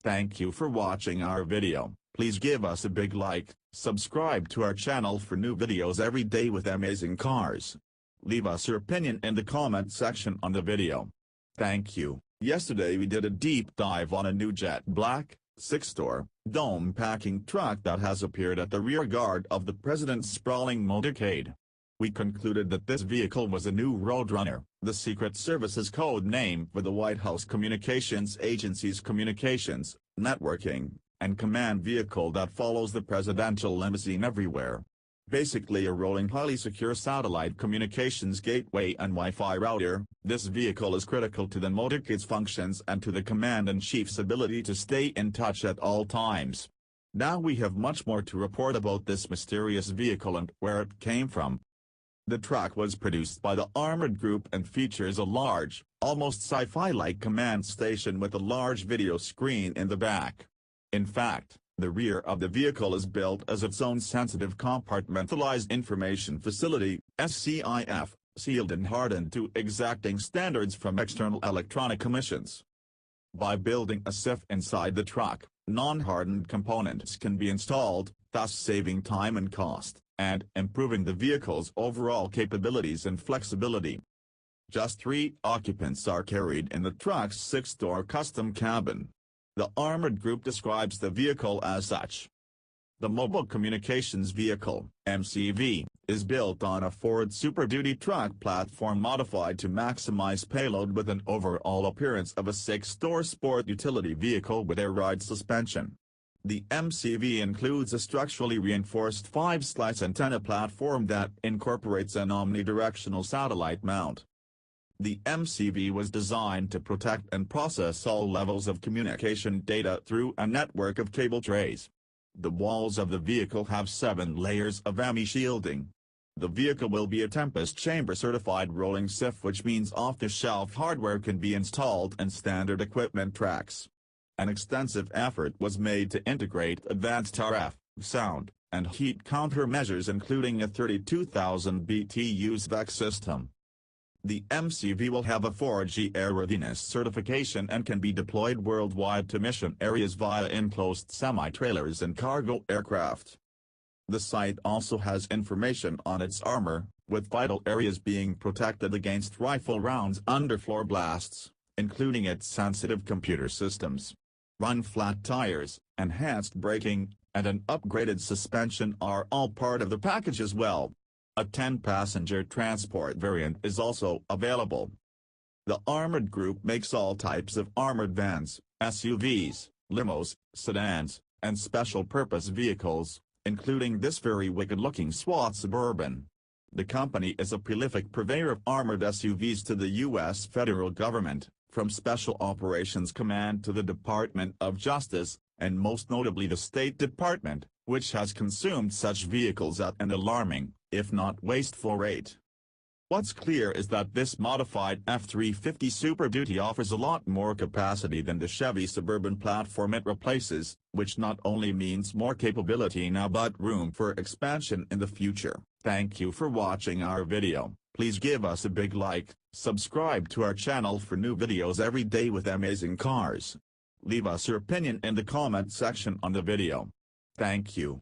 Thank you for watching our video. Please give us a big like, subscribe to our channel for new videos every day with amazing cars. Leave us your opinion in the comment section on the video. Thank you. Yesterday we did a deep dive on a new jet black, 6-door, dome packing truck that has appeared at the rear guard of the President's sprawling Motorcade. We concluded that this vehicle was a new Roadrunner, the Secret Service's code name for the White House Communications Agency's communications, networking, and command vehicle that follows the presidential limousine everywhere. Basically a rolling highly secure satellite communications gateway and Wi-Fi router, this vehicle is critical to the Motorcade's functions and to the Command-in-Chief's ability to stay in touch at all times. Now we have much more to report about this mysterious vehicle and where it came from. The truck was produced by the Armored Group and features a large, almost sci-fi-like command station with a large video screen in the back. In fact, the rear of the vehicle is built as its own sensitive compartmentalized information facility, SCIF, sealed and hardened to exacting standards from external electronic emissions. By building a SCIF inside the truck, non-hardened components can be installed, thus saving time and cost, and improving the vehicle's overall capabilities and flexibility. Just 3 occupants are carried in the truck's 6-door custom cabin. The Armored Group describes the vehicle as such. The Mobile Communications Vehicle, MCV, is built on a Ford Super Duty truck platform modified to maximize payload with an overall appearance of a 6-door sport utility vehicle with air ride suspension. The MCV includes a structurally reinforced 5-slice antenna platform that incorporates an omnidirectional satellite mount. The MCV was designed to protect and process all levels of communication data through a network of cable trays. The walls of the vehicle have 7 layers of AMI shielding. The vehicle will be a Tempest Chamber certified rolling SCIF, which means off-the-shelf hardware can be installed and standard equipment tracks. An extensive effort was made to integrate advanced RF, sound, and heat countermeasures including a 32,000 BTUs VEC system. The MCV will have a 4G airworthiness certification and can be deployed worldwide to mission areas via enclosed semi-trailers and cargo aircraft. The site also has information on its armor, with vital areas being protected against rifle rounds underfloor blasts, including its sensitive computer systems. Run-flat tires, enhanced braking, and an upgraded suspension are all part of the package as well. A 10-passenger transport variant is also available. The Armored Group makes all types of armored vans, SUVs, limos, sedans, and special-purpose vehicles, including this very wicked-looking SWAT Suburban. The company is a prolific purveyor of armored SUVs to the U.S. federal government, from Special Operations Command to the Department of Justice, and most notably the State Department, which has consumed such vehicles at an alarming, if not wasteful rate. What's clear is that this modified F-350 Super Duty offers a lot more capacity than the Chevy Suburban platform it replaces, which not only means more capability now but room for expansion in the future. Thank you for watching our video. Please give us a big like, subscribe to our channel for new videos every day with amazing cars. Leave us your opinion in the comment section on the video. Thank you.